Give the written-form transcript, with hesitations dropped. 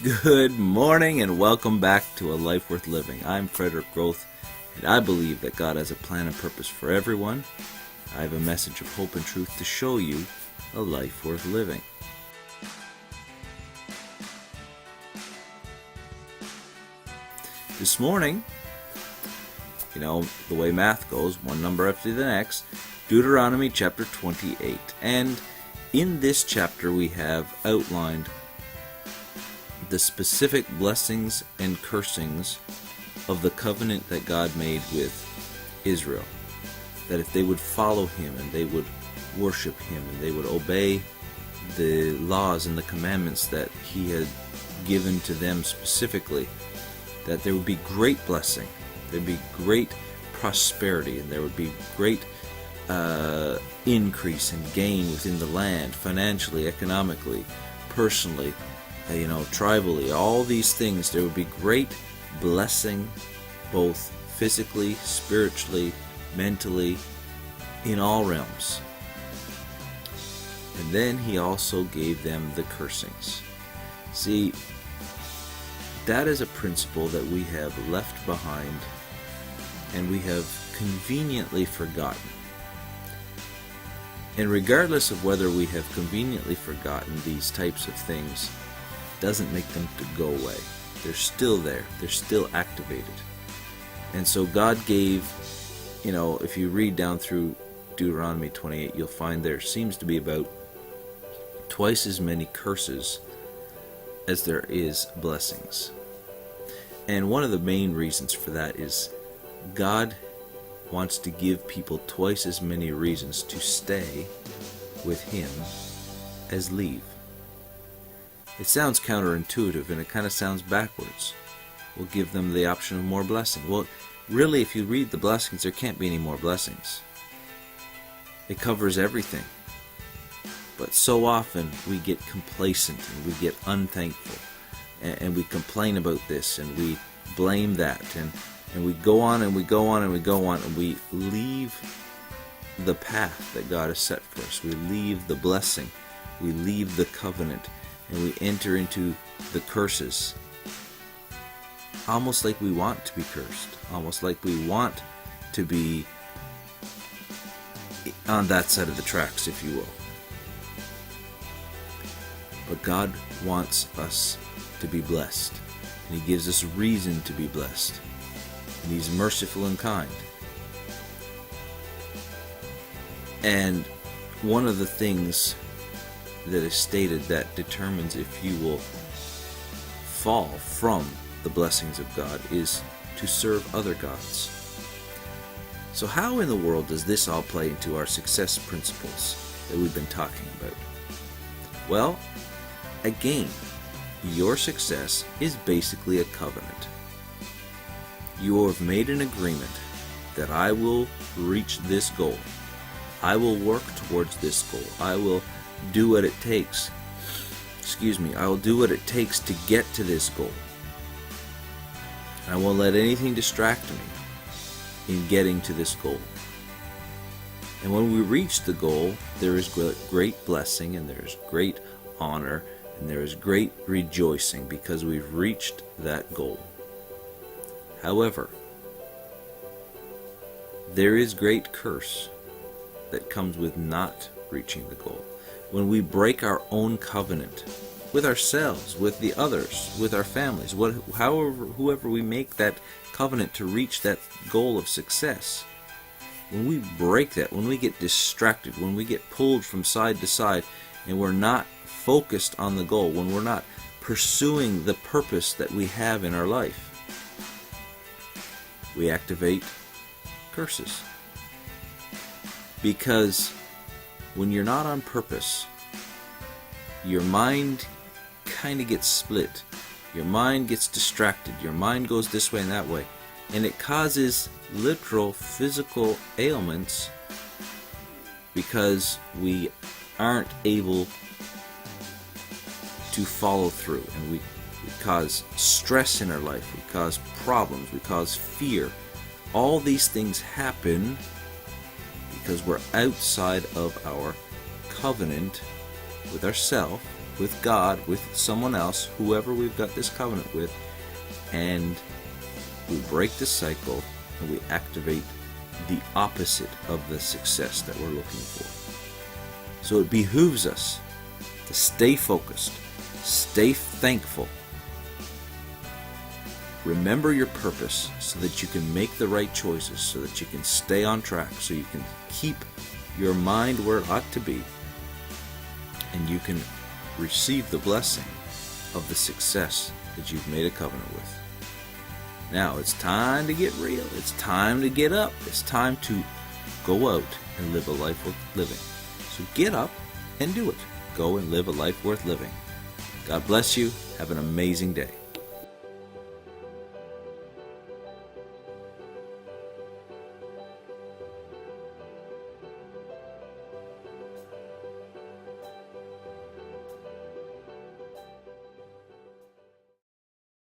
Good morning and welcome back to A Life Worth Living. I'm Frederick Groth, and I believe that God has a plan and purpose for everyone. I have a message of hope and truth to show you a life worth living. This morning, the way math goes, one number after the next, Deuteronomy chapter 28. And in this chapter we have outlined the specific blessings and cursings of the covenant that God made with Israel. That if they would follow Him and they would worship Him and they would obey the laws and the commandments that He had given to them specifically, that there would be great blessing, there would be great prosperity, and there would be great increase and gain within the land, financially, economically, personally, tribally, all these things. There would be great blessing, both physically, spiritually, mentally, in all realms. And then He also gave them the cursings. See, that is a principle that we have left behind and we have conveniently forgotten. And regardless of whether we have conveniently forgotten these types of things, doesn't make them to go away. They're still there. They're still activated. And so God gave, if you read down through Deuteronomy 28, you'll find there seems to be about twice as many curses as there is blessings. And one of the main reasons for that is God wants to give people twice as many reasons to stay with Him as leave. It sounds counterintuitive and it kind of sounds backwards. We'll give them the option of more blessing. Well, really, if you read the blessings, there can't be any more blessings. It covers everything. But so often we get complacent and we get unthankful and we complain about this and we blame that and we go on and we go on and we go on and we leave the path that God has set for us. We leave the blessing. We leave the covenant. And we enter into the curses. Almost like we want to be cursed. Almost like we want to be on that side of the tracks, if you will. But God wants us to be blessed. And He gives us reason to be blessed. And He's merciful and kind. And one of the things that is stated that determines if you will fall from the blessings of God is to serve other gods. So how in the world does this all play into our success principles that we've been talking about? Well, again, your success is basically a covenant. You have made an agreement that I will reach this goal. I will work towards this goal. I will do what it takes. I will do what it takes to get to this goal. I won't let anything distract me in getting to this goal. And when we reach the goal, there is great blessing and there is great honor and there is great rejoicing because we've reached that goal. However, there is great curse that comes with not reaching the goal. When we break our own covenant with ourselves, with the others, with our families, whoever we make that covenant to reach that goal of success, when we break that, when we get distracted, when we get pulled from side to side, and we're not focused on the goal, when we're not pursuing the purpose that we have in our life, we activate curses. Because when you're not on purpose, your mind kind of gets split. Your mind gets distracted. Your mind goes this way and that way. And it causes literal physical ailments because we aren't able to follow through. And we cause stress in our life. We cause problems. We cause fear. All these things happen because we're outside of our covenant with ourselves with God, with someone else, whoever we've got this covenant with, and we break the cycle and we activate the opposite of the success that we're looking for. So it behooves us to stay focused, stay thankful, remember your purpose so that you can make the right choices, so that you can stay on track, so you can keep your mind where it ought to be, and you can receive the blessing of the success that you've made a covenant with. Now it's time to get real. It's time to get up. It's time to go out and live a life worth living. So get up and do it. Go and live a life worth living. God bless you. Have an amazing day.